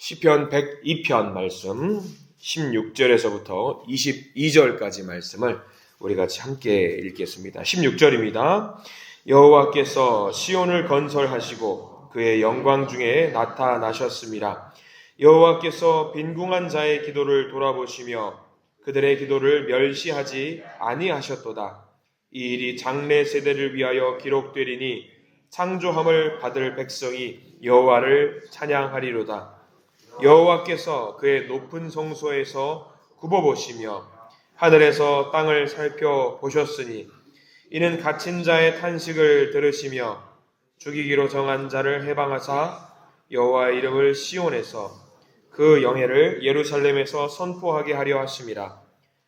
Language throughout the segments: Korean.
시편 102편 말씀 16절에서부터 22절까지 말씀을 우리 같이 함께 읽겠습니다. 16절입니다. 여호와께서 시온을 건설하시고 그의 영광 중에 나타나셨습니다. 여호와께서 빈궁한 자의 기도를 돌아보시며 그들의 기도를 멸시하지 아니하셨도다. 이 일이 장래 세대를 위하여 기록되리니 창조함을 받을 백성이 여호와를 찬양하리로다. 여호와께서 그의 높은 성소에서 굽어보시며 하늘에서 땅을 살펴보셨으니 이는 갇힌 자의 탄식을 들으시며 죽이기로 정한 자를 해방하사 여호와의 이름을 시온에서 그 영예를 예루살렘에서 선포하게 하려 하심이라.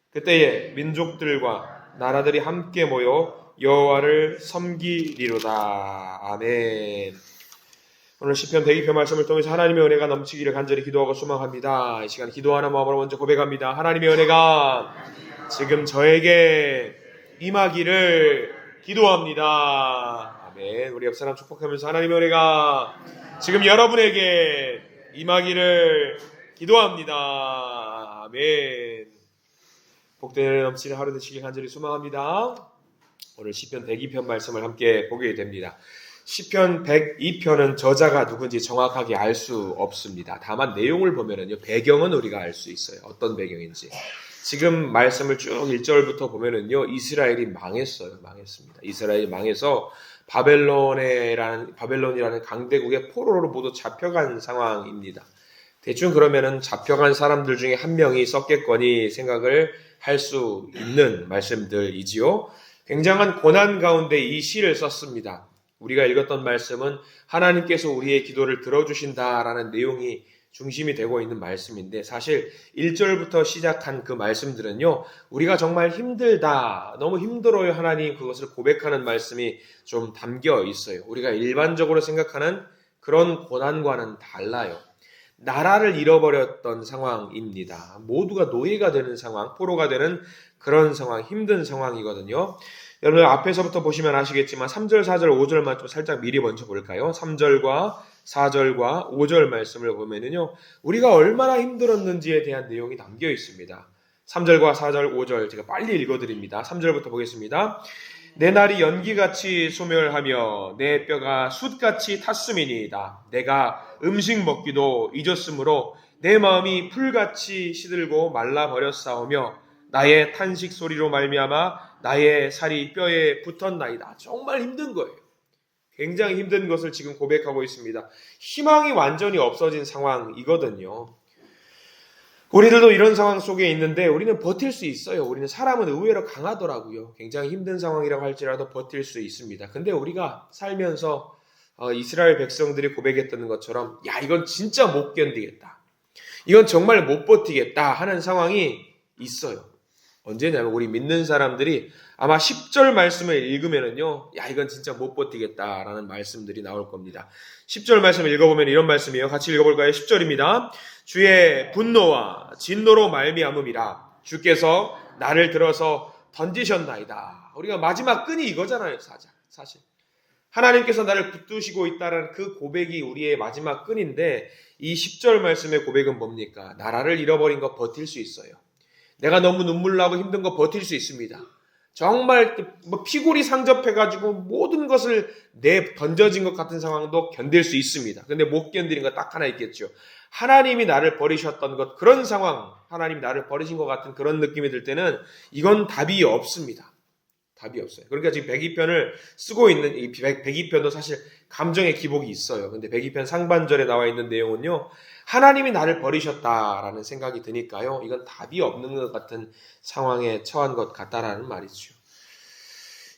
그때에 민족들과 나라들이 함께 모여 여호와를 섬기리로다. 아멘. 오늘 시편 102편 말씀을 통해서 하나님의 은혜가 넘치기를 간절히 기도하고 소망합니다. 이 시간 기도하는 마음으로 먼저 고백합니다. 하나님의 은혜가 지금 저에게 임하기를 기도합니다. 아멘. 우리 옆 사람 축복하면서 하나님의 은혜가 지금 여러분에게 임하기를 기도합니다. 아멘. 복된 은혜 넘치는 하루 되시길 간절히 소망합니다. 오늘 시편 102편 말씀을 함께 보게 됩니다. 시편 102편은 저자가 누군지 정확하게 알 수 없습니다. 다만 내용을 보면은요, 배경은 우리가 알 수 있어요. 어떤 배경인지. 지금 말씀을 쭉 1절부터 보면은요, 이스라엘이 망했습니다. 이스라엘이 망해서 바벨론이라는 강대국의 포로로 모두 잡혀간 상황입니다. 대충 그러면은 잡혀간 사람들 중에 한 명이 썼겠거니 생각을 할 수 있는 말씀들이지요. 굉장한 고난 가운데 이 시를 썼습니다. 우리가 읽었던 말씀은 하나님께서 우리의 기도를 들어주신다라는 내용이 중심이 되고 있는 말씀인데, 사실 1절부터 시작한 그 말씀들은요, 우리가 정말 힘들다, 너무 힘들어요 하나님, 그것을 고백하는 말씀이 좀 담겨 있어요. 우리가 일반적으로 생각하는 그런 고난과는 달라요. 나라를 잃어버렸던 상황입니다. 모두가 노예가 되는 상황, 포로가 되는 그런 상황, 힘든 상황이거든요. 여러분 앞에서부터 보시면 아시겠지만 3절, 4절, 5절만 좀 살짝 미리 먼저 볼까요? 3절과 4절과 5절 말씀을 보면은요, 우리가 얼마나 힘들었는지에 대한 내용이 담겨 있습니다. 3절과 4절, 5절 제가 빨리 읽어드립니다. 3절부터 보겠습니다. 내 날이 연기같이 소멸하며 내 뼈가 숯같이 탔음이니이다. 내가 음식 먹기도 잊었으므로 내 마음이 풀같이 시들고 말라버렸사오며 나의 탄식 소리로 말미암아 나의 살이 뼈에 붙었나이다. 정말 힘든 거예요. 굉장히 힘든 것을 지금 고백하고 있습니다. 희망이 완전히 없어진 상황이거든요. 우리들도 이런 상황 속에 있는데 우리는 버틸 수 있어요. 우리는 사람은 의외로 강하더라고요. 굉장히 힘든 상황이라고 할지라도 버틸 수 있습니다. 근데 우리가 살면서 이스라엘 백성들이 고백했던 것처럼 야, 이건 진짜 못 견디겠다. 이건 정말 못 버티겠다 하는 상황이 있어요. 언제냐면 우리 믿는 사람들이 아마 10절 말씀을 읽으면은요, 야, 이건 진짜 못 버티겠다라는 말씀들이 나올 겁니다. 10절 말씀을 읽어보면 이런 말씀이에요. 같이 읽어볼까요? 10절입니다. 주의 분노와 진노로 말미암음이라. 주께서 나를 들어서 던지셨나이다. 우리가 마지막 끈이 이거잖아요, 사실. 하나님께서 나를 붙드시고 있다는 그 고백이 우리의 마지막 끈인데, 이 10절 말씀의 고백은 뭡니까? 나라를 잃어버린 거 버틸 수 있어요. 내가 너무 눈물 나고 힘든 거 버틸 수 있습니다. 정말 피골이 상접해가지고 모든 것을 던져진 것 같은 상황도 견딜 수 있습니다. 근데 못 견디는 거 딱 하나 있겠죠. 하나님이 나를 버리셨던 것, 그런 상황, 하나님이 나를 버리신 것 같은 그런 느낌이 들 때는 이건 답이 없습니다. 답이 없어요. 그러니까 지금 102편을 쓰고 있는 이 102편도 사실 감정의 기복이 있어요. 근데 102편 상반절에 나와 있는 내용은요, 하나님이 나를 버리셨다라는 생각이 드니까요, 이건 답이 없는 것 같은 상황에 처한 것 같다라는 말이죠.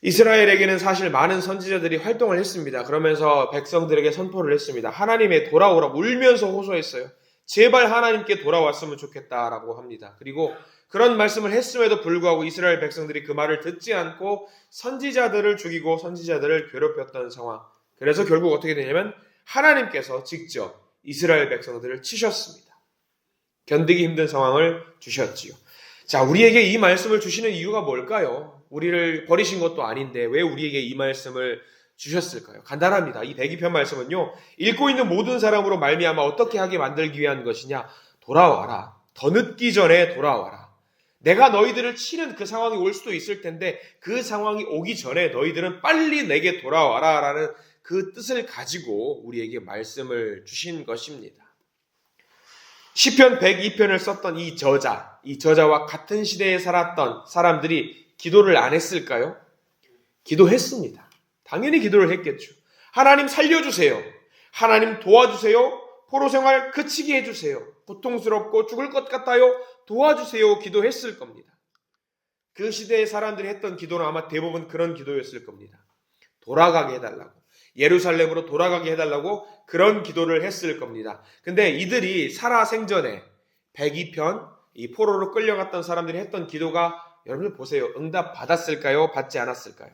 이스라엘에게는 사실 많은 선지자들이 활동을 했습니다. 그러면서 백성들에게 선포를 했습니다. 하나님의 돌아오라 울면서 호소했어요. 제발 하나님께 돌아왔으면 좋겠다라고 합니다. 그리고 그런 말씀을 했음에도 불구하고 이스라엘 백성들이 그 말을 듣지 않고 선지자들을 죽이고 선지자들을 괴롭혔던 상황. 그래서 결국 어떻게 되냐면 하나님께서 직접 이스라엘 백성들을 치셨습니다. 견디기 힘든 상황을 주셨지요. 자, 우리에게 이 말씀을 주시는 이유가 뭘까요? 우리를 버리신 것도 아닌데 왜 우리에게 이 말씀을 주셨을까요? 간단합니다. 이 102편 말씀은요, 읽고 있는 모든 사람으로 말미암아 어떻게 하게 만들기 위한 것이냐? 돌아와라. 더 늦기 전에 돌아와라. 내가 너희들을 치는 그 상황이 올 수도 있을 텐데 그 상황이 오기 전에 너희들은 빨리 내게 돌아와라 라는 그 뜻을 가지고 우리에게 말씀을 주신 것입니다. 시편 102편을 썼던 이 저자와 같은 시대에 살았던 사람들이 기도를 안 했을까요? 기도했습니다. 당연히 기도를 했겠죠. 하나님 살려주세요. 하나님 도와주세요. 포로 생활 그치게 해주세요. 고통스럽고 죽을 것 같아요. 도와주세요. 기도했을 겁니다. 그 시대의 사람들이 했던 기도는 아마 대부분 그런 기도였을 겁니다. 돌아가게 해달라고. 예루살렘으로 돌아가게 해달라고 그런 기도를 했을 겁니다. 근데 이들이 살아생전에 102편 이 포로로 끌려갔던 사람들이 했던 기도가 여러분들 보세요. 응답 받았을까요? 받지 않았을까요?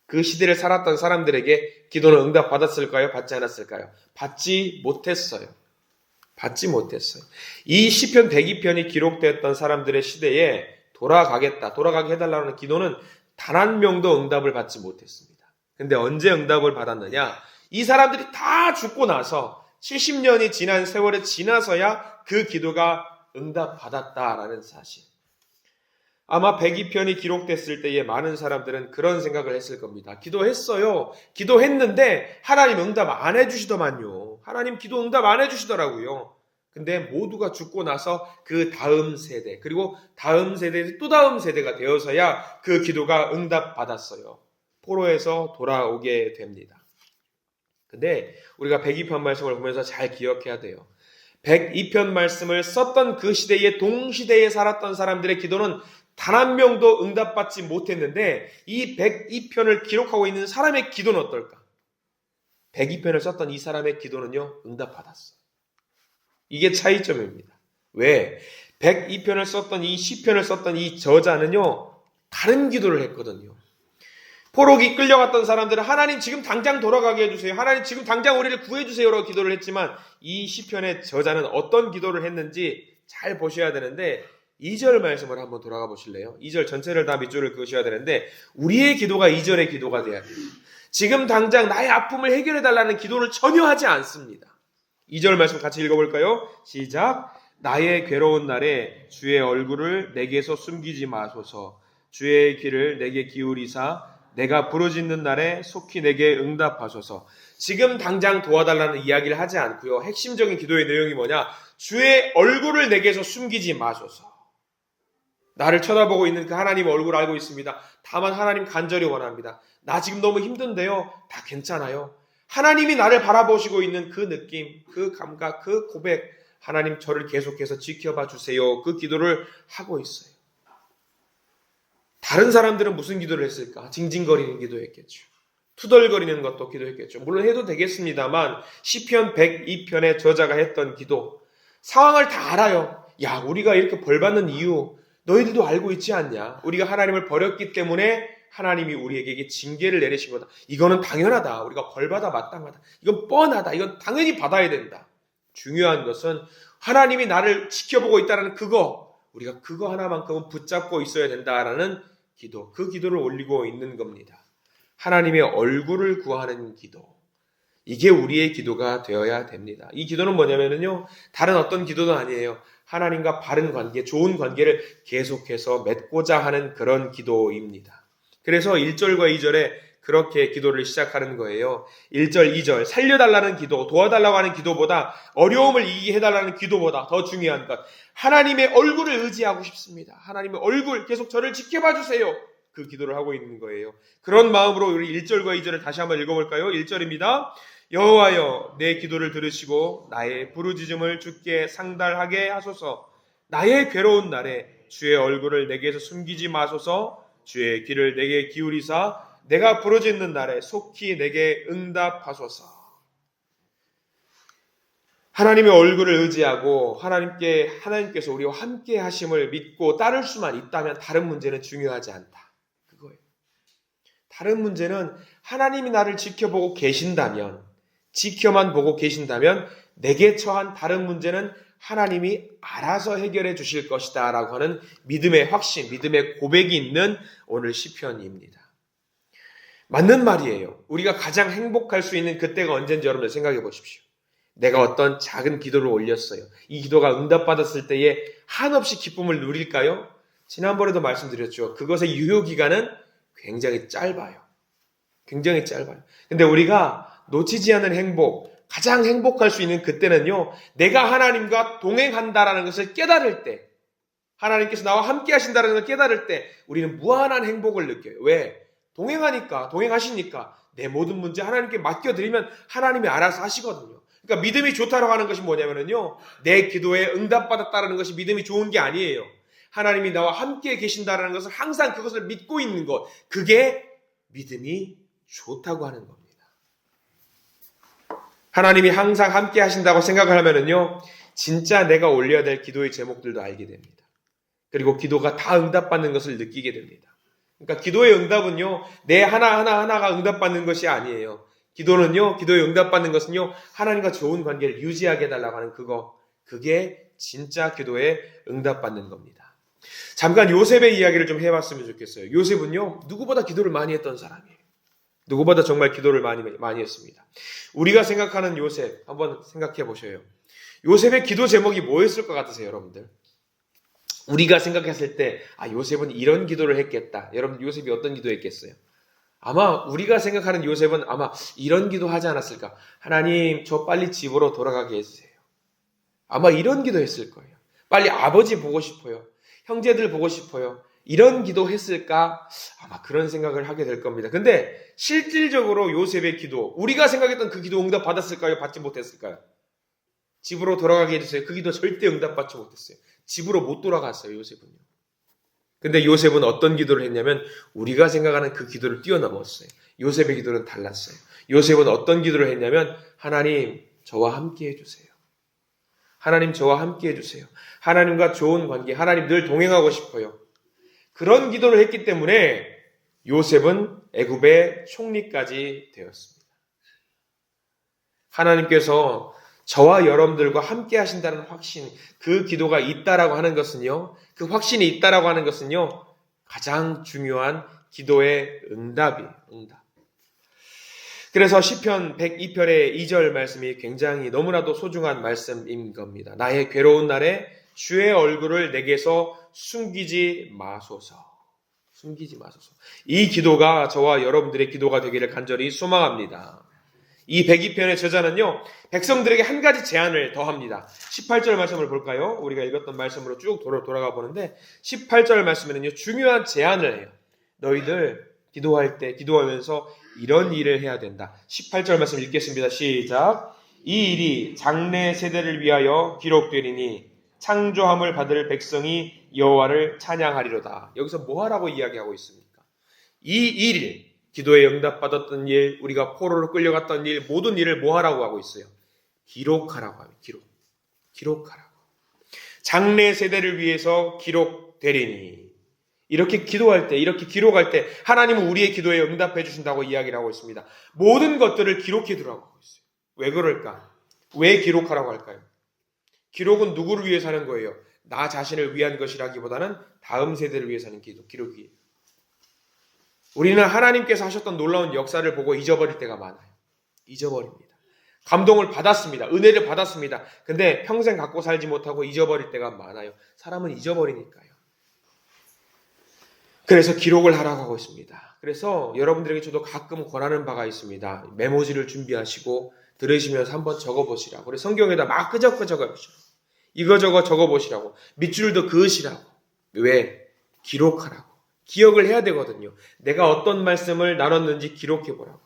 그 시대를 살았던 사람들에게 기도는 응답 받았을까요? 받지 않았을까요? 받지 못했어요. 받지 못했어요. 이 시편 102편이 기록되었던 사람들의 시대에 돌아가게 해달라는 기도는 단 한 명도 응답을 받지 못했습니다. 근데 언제 응답을 받았느냐? 이 사람들이 다 죽고 나서 70년이 지난 세월이 지나서야 그 기도가 응답받았다라는 사실. 아마 102편이 기록됐을 때에 많은 사람들은 그런 생각을 했을 겁니다. 기도했어요. 기도했는데 하나님 응답 안 해주시더만요. 하나님 기도 응답 안 해주시더라고요. 근데 모두가 죽고 나서 그 다음 세대 그리고 다음 세대 또 다음 세대가 되어서야 그 기도가 응답받았어요. 포로에서 돌아오게 됩니다. 근데 우리가 102편 말씀을 보면서 잘 기억해야 돼요. 102편 말씀을 썼던 그 시대에 동시대에 살았던 사람들의 기도는 단 한 명도 응답받지 못했는데 이 102편을 기록하고 있는 사람의 기도는 어떨까? 102편을 썼던 이 사람의 기도는요, 응답받았어요. 이게 차이점입니다. 왜? 102편을 썼던 이 시편을 썼던 이 저자는요, 다른 기도를 했거든요. 포로기 끌려갔던 사람들은 하나님 지금 당장 돌아가게 해주세요. 하나님 지금 당장 우리를 구해주세요라고 기도를 했지만 이 시편의 저자는 어떤 기도를 했는지 잘 보셔야 되는데 2절 말씀을 한번 돌아가 보실래요? 2절 전체를 다 밑줄을 그으셔야 되는데 우리의 기도가 2절의 기도가 돼야 돼요. 지금 당장 나의 아픔을 해결해달라는 기도를 전혀 하지 않습니다. 2절 말씀 같이 읽어볼까요? 시작. 나의 괴로운 날에 주의 얼굴을 내게서 숨기지 마소서. 주의 귀를 내게 기울이사 내가 부르짖는 날에 속히 내게 응답하소서. 지금 당장 도와달라는 이야기를 하지 않고요. 핵심적인 기도의 내용이 뭐냐? 주의 얼굴을 내게서 숨기지 마소서. 나를 쳐다보고 있는 그 하나님의 얼굴을 알고 있습니다. 다만 하나님 간절히 원합니다. 나 지금 너무 힘든데요. 다 괜찮아요. 하나님이 나를 바라보시고 있는 그 느낌, 그 감각, 그 고백, 하나님 저를 계속해서 지켜봐 주세요. 그 기도를 하고 있어요. 다른 사람들은 무슨 기도를 했을까? 징징거리는 기도했겠죠. 투덜거리는 것도 기도했겠죠. 물론 해도 되겠습니다만 시편 102편의 저자가 했던 기도, 상황을 다 알아요. 야, 우리가 이렇게 벌받는 이유 너희들도 알고 있지 않냐? 우리가 하나님을 버렸기 때문에 하나님이 우리에게 징계를 내리신 거다. 이거는 당연하다. 우리가 벌받아 마땅하다. 이건 뻔하다. 이건 당연히 받아야 된다. 중요한 것은 하나님이 나를 지켜보고 있다는 그거, 우리가 그거 하나만큼은 붙잡고 있어야 된다라는 기도, 그 기도를 올리고 있는 겁니다. 하나님의 얼굴을 구하는 기도, 이게 우리의 기도가 되어야 됩니다. 이 기도는 뭐냐면요, 다른 어떤 기도도 아니에요. 하나님과 바른 관계, 좋은 관계를 계속해서 맺고자 하는 그런 기도입니다. 그래서 1절과 2절에 그렇게 기도를 시작하는 거예요. 1절, 2절, 살려달라는 기도, 도와달라고 하는 기도보다, 어려움을 이기게 해달라는 기도보다 더 중요한 것, 하나님의 얼굴을 의지하고 싶습니다. 하나님의 얼굴, 계속 저를 지켜봐 주세요. 그 기도를 하고 있는 거예요. 그런 마음으로 우리 1절과 2절을 다시 한번 읽어볼까요? 1절입니다. 여호와여, 내 기도를 들으시고 나의 부르짖음을 주께 상달하게 하소서. 나의 괴로운 날에 주의 얼굴을 내게서 숨기지 마소서. 주의 귀를 내게 기울이사 내가 부르짖는 날에 속히 내게 응답하소서. 하나님의 얼굴을 의지하고 하나님께서 우리와 함께 하심을 믿고 따를 수만 있다면 다른 문제는 중요하지 않다. 그거예요. 다른 문제는 하나님이 나를 지켜보고 계신다면, 지켜만 보고 계신다면 내게 처한 다른 문제는 하나님이 알아서 해결해 주실 것이다 라고 하는 믿음의 확신, 믿음의 고백이 있는 오늘 시편입니다. 맞는 말이에요. 우리가 가장 행복할 수 있는 그때가 언제인지 여러분들 생각해 보십시오. 내가 어떤 작은 기도를 올렸어요. 이 기도가 응답받았을 때에 한없이 기쁨을 누릴까요? 지난번에도 말씀드렸죠. 그것의 유효기간은 굉장히 짧아요. 굉장히 짧아요. 근데 우리가 놓치지 않는 행복, 가장 행복할 수 있는 그때는요, 내가 하나님과 동행한다라는 것을 깨달을 때, 하나님께서 나와 함께 하신다는 걸 깨달을 때 우리는 무한한 행복을 느껴요. 왜? 동행하시니까 내 모든 문제 하나님께 맡겨드리면 하나님이 알아서 하시거든요. 그러니까 믿음이 좋다라고 하는 것이 뭐냐면요, 내 기도에 응답받았다라는 것이 믿음이 좋은 게 아니에요. 하나님이 나와 함께 계신다라는 것을 항상 그것을 믿고 있는 것, 그게 믿음이 좋다고 하는 겁니다. 하나님이 항상 함께 하신다고 생각을 하면은요, 진짜 내가 올려야 될 기도의 제목들도 알게 됩니다. 그리고 기도가 다 응답받는 것을 느끼게 됩니다. 그러니까 기도의 응답은요, 내 하나하나가 응답받는 것이 아니에요. 기도의 응답받는 것은요, 하나님과 좋은 관계를 유지하게 해달라고 하는 그게 진짜 기도에 응답받는 겁니다. 잠깐 요셉의 이야기를 좀 해봤으면 좋겠어요. 요셉은요, 누구보다 기도를 많이 했던 사람이에요. 누구보다 정말 기도를 많이 했습니다. 우리가 생각하는 요셉, 한번 생각해 보셔요. 요셉의 기도 제목이 뭐였을 것 같으세요, 여러분들? 우리가 생각했을 때, 요셉은 이런 기도를 했겠다. 여러분, 요셉이 어떤 기도 했겠어요? 아마 우리가 생각하는 요셉은 아마 이런 기도 하지 않았을까? 하나님, 저 빨리 집으로 돌아가게 해주세요. 아마 이런 기도 했을 거예요. 빨리 아버지 보고 싶어요. 형제들 보고 싶어요. 이런 기도 했을까? 아마 그런 생각을 하게 될 겁니다. 근데 실질적으로 요셉의 기도, 우리가 생각했던 그 기도 응답 받았을까요? 받지 못했을까요? 집으로 돌아가게 해주세요. 그 기도 절대 응답받지 못했어요. 집으로 못 돌아갔어요, 요셉은요. 근데 요셉은 어떤 기도를 했냐면 우리가 생각하는 그 기도를 뛰어넘었어요. 요셉의 기도는 달랐어요. 요셉은 어떤 기도를 했냐면 하나님, 저와 함께 해주세요. 하나님, 저와 함께 해주세요. 하나님과 좋은 관계, 하나님 늘 동행하고 싶어요. 그런 기도를 했기 때문에 요셉은 애굽의 총리까지 되었습니다. 하나님께서 저와 여러분들과 함께 하신다는 확신, 그 기도가 있다라고 하는 것은요, 그 확신이 있다라고 하는 것은요, 가장 중요한 기도의 응답이에요. 응답. 그래서 시편 102편의 2절 말씀이 굉장히 너무나도 소중한 말씀인 겁니다. 나의 괴로운 날에 주의 얼굴을 내게서 숨기지 마소서. 숨기지 마소서. 이 기도가 저와 여러분들의 기도가 되기를 간절히 소망합니다. 이 102편의 저자는요, 백성들에게 한 가지 제안을 더합니다. 18절 말씀을 볼까요? 우리가 읽었던 말씀으로 쭉 돌아가 보는데 18절 말씀에는요, 중요한 제안을 해요. 너희들 기도할 때, 기도하면서 이런 일을 해야 된다. 18절 말씀 읽겠습니다. 시작. 이 일이 장래 세대를 위하여 기록되리니 창조함을 받을 백성이 여호와를 찬양하리로다. 여기서 뭐 하라고 이야기하고 있습니까? 이 일, 기도에 응답받았던 일, 우리가 포로로 끌려갔던 일, 모든 일을 뭐 하라고 하고 있어요? 기록하라고 하요. 기록하라고. 장래 세대를 위해서 기록되리니. 이렇게 기도할 때, 이렇게 기록할 때 하나님은 우리의 기도에 응답해 주신다고 이야기를 하고 있습니다. 모든 것들을 기록해 두라고 하고 있어요. 왜 그럴까? 왜 기록하라고 할까요? 기록은 누구를 위해 사는 거예요? 나 자신을 위한 것이라기보다는 다음 세대를 위해 사는 기록이에요. 우리는 하나님께서 하셨던 놀라운 역사를 보고 잊어버릴 때가 많아요. 잊어버립니다. 감동을 받았습니다. 은혜를 받았습니다. 근데 평생 갖고 살지 못하고 잊어버릴 때가 많아요. 사람은 잊어버리니까요. 그래서 기록을 하라고 하고 있습니다. 그래서 여러분들에게 저도 가끔 권하는 바가 있습니다. 메모지를 준비하시고 들으시면서 한번 적어보시라고. 그래서 성경에다 막 끄적끄적 적어보시라고. 이거저거 적어보시라고. 밑줄도 그으시라고. 왜? 기록하라고. 기억을 해야 되거든요. 내가 어떤 말씀을 나눴는지 기록해보라고.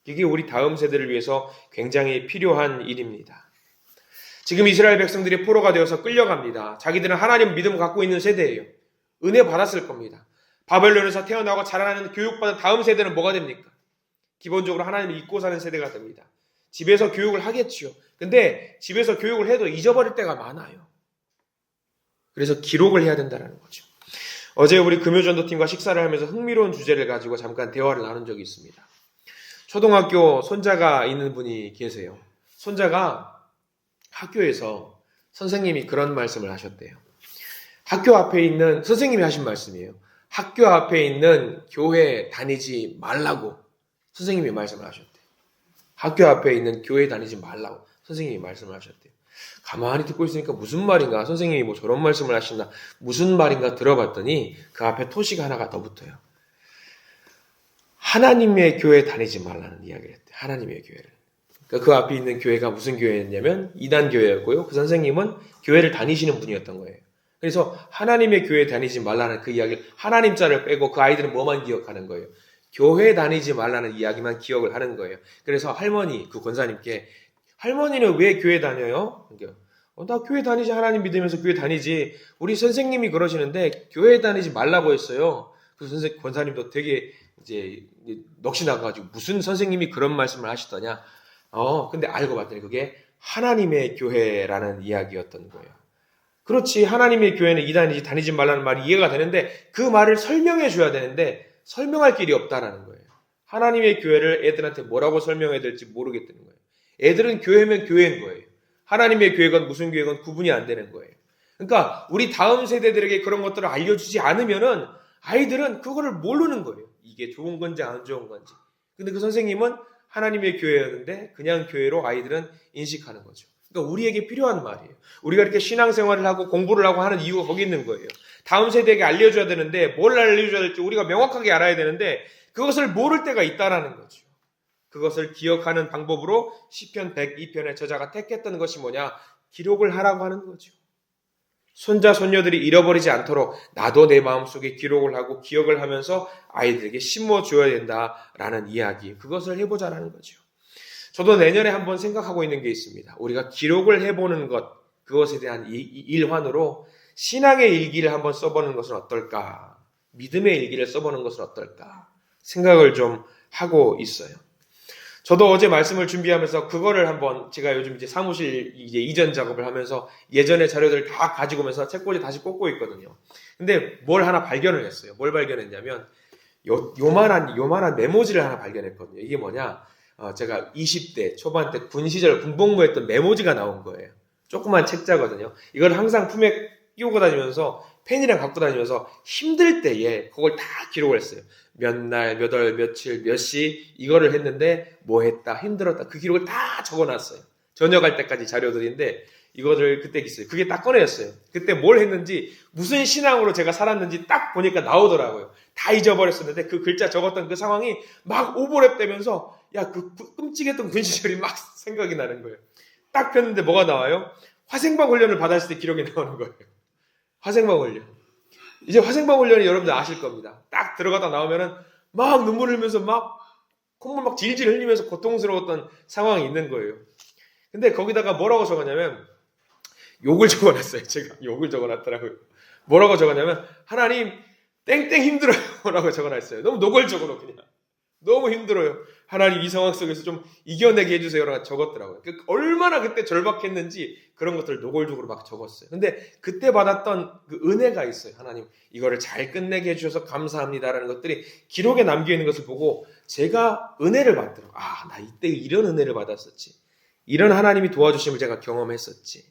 이게 우리 다음 세대를 위해서 굉장히 필요한 일입니다. 지금 이스라엘 백성들이 포로가 되어서 끌려갑니다. 자기들은 하나님 믿음을 갖고 있는 세대예요. 은혜 받았을 겁니다. 바벨론에서 태어나고 자라나는 교육받은 다음 세대는 뭐가 됩니까? 기본적으로 하나님을 잊고 사는 세대가 됩니다. 집에서 교육을 하겠지요. 근데 집에서 교육을 해도 잊어버릴 때가 많아요. 그래서 기록을 해야 된다는 거죠. 어제 우리 금요전도팀과 식사를 하면서 흥미로운 주제를 가지고 잠깐 대화를 나눈 적이 있습니다. 초등학교 손자가 있는 분이 계세요. 손자가 학교에서 선생님이 그런 말씀을 하셨대요. 학교 앞에 있는, 선생님이 하신 말씀이에요. 학교 앞에 있는 교회 다니지 말라고 선생님이 말씀을 하셨대요. 학교 앞에 있는 교회 다니지 말라고 선생님이 말씀을 하셨대요. 가만히 듣고 있으니까 무슨 말인가, 선생님이 뭐 저런 말씀을 하시나 무슨 말인가 들어봤더니 그 앞에 토시가 하나가 더 붙어요. 하나님의 교회 다니지 말라는 이야기를 했대요. 하나님의 교회를. 그러니까 그 앞에 있는 교회가 무슨 교회였냐면 이단 교회였고요. 그 선생님은 교회를 다니시는 분이었던 거예요. 그래서 하나님의 교회 다니지 말라는 그 이야기를 하나님 자를 빼고 그 아이들은 뭐만 기억하는 거예요? 교회 다니지 말라는 이야기만 기억을 하는 거예요. 그래서 할머니, 그 권사님께 할머니는 왜 교회 다녀요? 나 교회 다니지, 하나님 믿으면서 교회 다니지. 우리 선생님이 그러시는데 교회 다니지 말라고 했어요. 그 권사님도 되게 이제 넋이 나가지고 무슨 선생님이 그런 말씀을 하시더냐. 근데 알고 봤더니 그게 하나님의 교회라는 이야기였던 거예요. 그렇지, 하나님의 교회는 이단이지 다니지 말라는 말이 이해가 되는데 그 말을 설명해 줘야 되는데 설명할 길이 없다라는 거예요. 하나님의 교회를 애들한테 뭐라고 설명해야 될지 모르겠다는 거예요. 애들은 교회면 교회인 거예요. 하나님의 교회건 무슨 교회건 구분이 안 되는 거예요. 그러니까 우리 다음 세대들에게 그런 것들을 알려주지 않으면은 아이들은 그거를 모르는 거예요. 이게 좋은 건지 안 좋은 건지. 근데 그 선생님은 하나님의 교회였는데 그냥 교회로 아이들은 인식하는 거죠. 그러니까 우리에게 필요한 말이에요. 우리가 이렇게 신앙생활을 하고 공부를 하고 하는 이유가 거기 있는 거예요. 다음 세대에게 알려줘야 되는데 뭘 알려줘야 될지 우리가 명확하게 알아야 되는데 그것을 모를 때가 있다라는 거죠. 그것을 기억하는 방법으로 시편 102편의 저자가 택했던 것이 뭐냐? 기록을 하라고 하는 거죠. 손자, 손녀들이 잃어버리지 않도록 나도 내 마음속에 기록을 하고 기억을 하면서 아이들에게 심어줘야 된다라는 이야기, 그것을 해보자라는 거죠. 저도 내년에 한번 생각하고 있는 게 있습니다. 우리가 기록을 해보는 것, 그것에 대한 일환으로 신앙의 일기를 한번 써보는 것은 어떨까? 믿음의 일기를 써보는 것은 어떨까? 생각을 좀 하고 있어요. 저도 어제 말씀을 준비하면서 그거를 한번 제가 요즘 이제 사무실 이제 이전 작업을 하면서 예전의 자료들을 다 가지고 오면서 책꽂이 다시 꽂고 있거든요. 근데 뭘 하나 발견을 했어요. 뭘 발견했냐면 요만한 메모지를 하나 발견했거든요. 이게 뭐냐? 제가 20대 초반 때 군 시절 군복무했던 메모지가 나온 거예요. 조그만 책자거든요. 이걸 항상 품에 끼우고 다니면서 펜이랑 갖고 다니면서 힘들 때에 그걸 다 기록을 했어요. 몇 날, 몇 월, 며칠, 몇 시 이거를 했는데 뭐 했다, 힘들었다 그 기록을 다 적어놨어요. 저녁할 때까지 자료들인데 이거를 그때 있어요. 그게 딱 꺼내였어요. 그때 뭘 했는지 무슨 신앙으로 제가 살았는지 딱 보니까 나오더라고요. 다 잊어버렸었는데 그 글자 적었던 그 상황이 막 오버랩 되면서 그 끔찍했던 군 시절이 막 생각이 나는 거예요. 딱 폈는데 뭐가 나와요? 화생방 훈련을 받았을 때 기록이 나오는 거예요. 화생방 훈련. 이제 화생방 훈련이 여러분들 아실 겁니다. 딱 들어가다 나오면은 막 눈물 흘리면서 막 콧물 막 질질 흘리면서 고통스러웠던 상황이 있는 거예요. 근데 거기다가 뭐라고 적었냐면 욕을 적어놨어요. 제가 욕을 적어놨더라고요. 뭐라고 적었냐면 하나님 땡땡 힘들어요 라고 적어놨어요. 너무 노골적으로 그냥 너무 힘들어요. 하나님 이 상황 속에서 좀 이겨내게 해주세요 라고 적었더라고요. 얼마나 그때 절박했는지 그런 것들을 노골적으로 막 적었어요. 근데 그때 받았던 그 은혜가 있어요. 하나님 이거를 잘 끝내게 해주셔서 감사합니다라는 것들이 기록에 남겨있는 것을 보고 제가 은혜를 받더라고요. 나 이때 이런 은혜를 받았었지. 이런 하나님이 도와주심을 제가 경험했었지.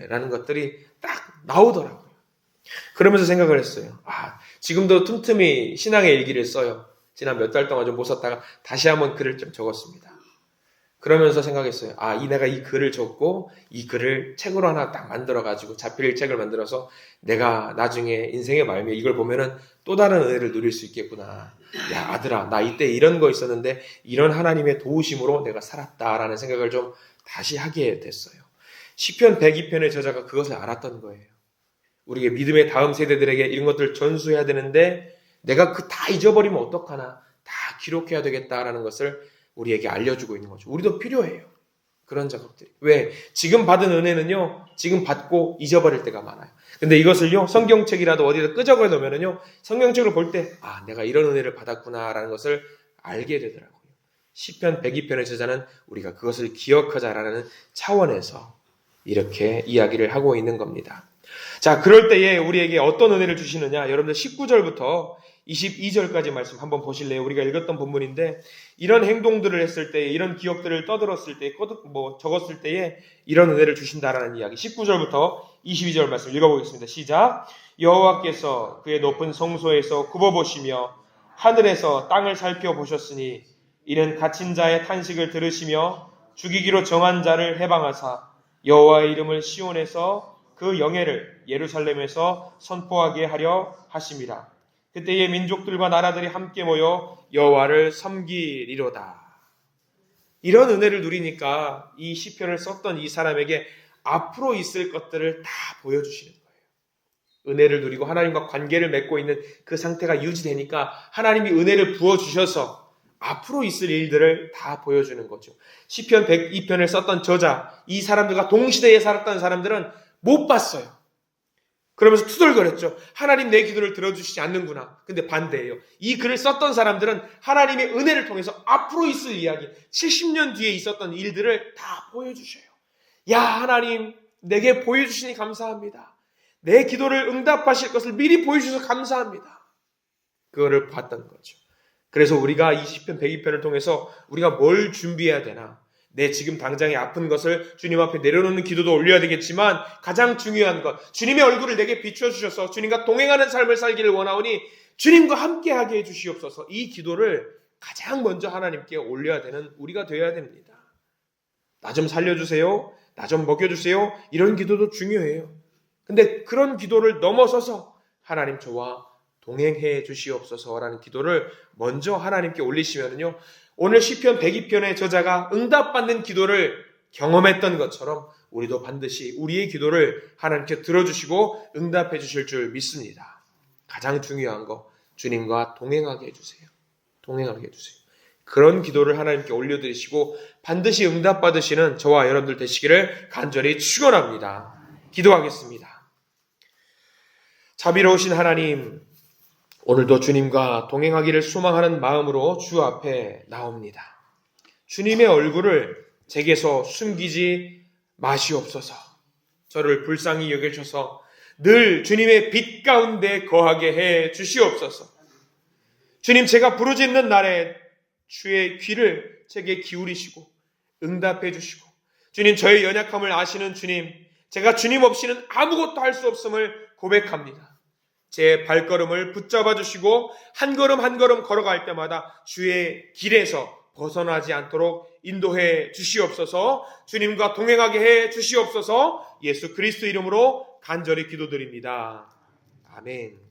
라는 것들이 딱 나오더라고요. 그러면서 생각을 했어요. 지금도 틈틈이 신앙의 일기를 써요. 지난 몇 달 동안 좀 못 썼다가 다시 한번 글을 좀 적었습니다. 그러면서 생각했어요. 내가 이 글을 적고 이 글을 책으로 하나 딱 만들어가지고 자필 책을 만들어서 내가 나중에 인생의 말미에 이걸 보면은 또 다른 은혜를 누릴 수 있겠구나. 아들아, 나 이때 이런 거 있었는데 이런 하나님의 도우심으로 내가 살았다라는 생각을 좀 다시 하게 됐어요. 시편 102편의 저자가 그것을 알았던 거예요. 우리의 믿음의 다음 세대들에게 이런 것들을 전수해야 되는데 내가 다 잊어버리면 어떡하나, 다 기록해야 되겠다라는 것을 우리에게 알려주고 있는 거죠. 우리도 필요해요. 그런 작업들이. 왜? 지금 받은 은혜는요, 지금 받고 잊어버릴 때가 많아요. 근데 이것을요, 성경책이라도 어디다 끄적여 놓으면은요, 성경책을 볼 때, 내가 이런 은혜를 받았구나라는 것을 알게 되더라고요. 시편 102편의 저자는 우리가 그것을 기억하자라는 차원에서 이렇게 이야기를 하고 있는 겁니다. 자, 그럴 때에 우리에게 어떤 은혜를 주시느냐? 여러분들 19절부터 22절까지 말씀 한번 보실래요? 우리가 읽었던 본문인데 이런 행동들을 했을 때, 이런 기억들을 떠들었을 때, 적었을 때에 이런 은혜를 주신다라는 이야기. 19절부터 22절 말씀 읽어보겠습니다. 시작. 여호와께서 그의 높은 성소에서 굽어보시며 하늘에서 땅을 살펴보셨으니 이는 갇힌 자의 탄식을 들으시며 죽이기로 정한 자를 해방하사 여호와의 이름을 시온에서 그 영예를 예루살렘에서 선포하게 하려 하심이라. 그때의 민족들과 나라들이 함께 모여 여호와를 섬기리로다. 이런 은혜를 누리니까 이 시편을 썼던 이 사람에게 앞으로 있을 것들을 다 보여주시는 거예요. 은혜를 누리고 하나님과 관계를 맺고 있는 그 상태가 유지되니까 하나님이 은혜를 부어주셔서 앞으로 있을 일들을 다 보여주는 거죠. 시편 102편을 썼던 저자, 이 사람들과 동시대에 살았던 사람들은 못 봤어요. 그러면서 투덜거렸죠. 하나님 내 기도를 들어주시지 않는구나. 근데 반대예요. 이 글을 썼던 사람들은 하나님의 은혜를 통해서 앞으로 있을 이야기, 70년 뒤에 있었던 일들을 다 보여주셔요. 야, 하나님 내게 보여주시니 감사합니다. 내 기도를 응답하실 것을 미리 보여주셔서 감사합니다. 그거를 봤던 거죠. 그래서 우리가 이 시편 102편을 통해서 우리가 뭘 준비해야 되나? 내 지금 당장에 아픈 것을 주님 앞에 내려놓는 기도도 올려야 되겠지만 가장 중요한 것, 주님의 얼굴을 내게 비춰주셔서 주님과 동행하는 삶을 살기를 원하오니 주님과 함께하게 해주시옵소서. 이 기도를 가장 먼저 하나님께 올려야 되는 우리가 되어야 됩니다. 나 좀 살려주세요. 나 좀 먹여주세요. 이런 기도도 중요해요. 근데 그런 기도를 넘어서서 하나님 저와 동행해 주시옵소서라는 기도를 먼저 하나님께 올리시면요, 오늘 시편 102편의 저자가 응답받는 기도를 경험했던 것처럼 우리도 반드시 우리의 기도를 하나님께 들어주시고 응답해 주실 줄 믿습니다. 가장 중요한 거, 주님과 동행하게 해주세요. 동행하게 해주세요. 그런 기도를 하나님께 올려드리시고 반드시 응답받으시는 저와 여러분들 되시기를 간절히 축원합니다. 기도하겠습니다. 자비로우신 하나님, 오늘도 주님과 동행하기를 소망하는 마음으로 주 앞에 나옵니다. 주님의 얼굴을 제게서 숨기지 마시옵소서. 저를 불쌍히 여겨주셔서 늘 주님의 빛 가운데 거하게 해 주시옵소서. 주님, 제가 부르짖는 날에 주의 귀를 제게 기울이시고 응답해 주시고, 주님, 저의 연약함을 아시는 주님, 제가 주님 없이는 아무것도 할 수 없음을 고백합니다. 제 발걸음을 붙잡아 주시고 한 걸음 한 걸음 걸어갈 때마다 주의 길에서 벗어나지 않도록 인도해 주시옵소서. 주님과 동행하게 해 주시옵소서. 예수 그리스도 이름으로 간절히 기도드립니다. 아멘.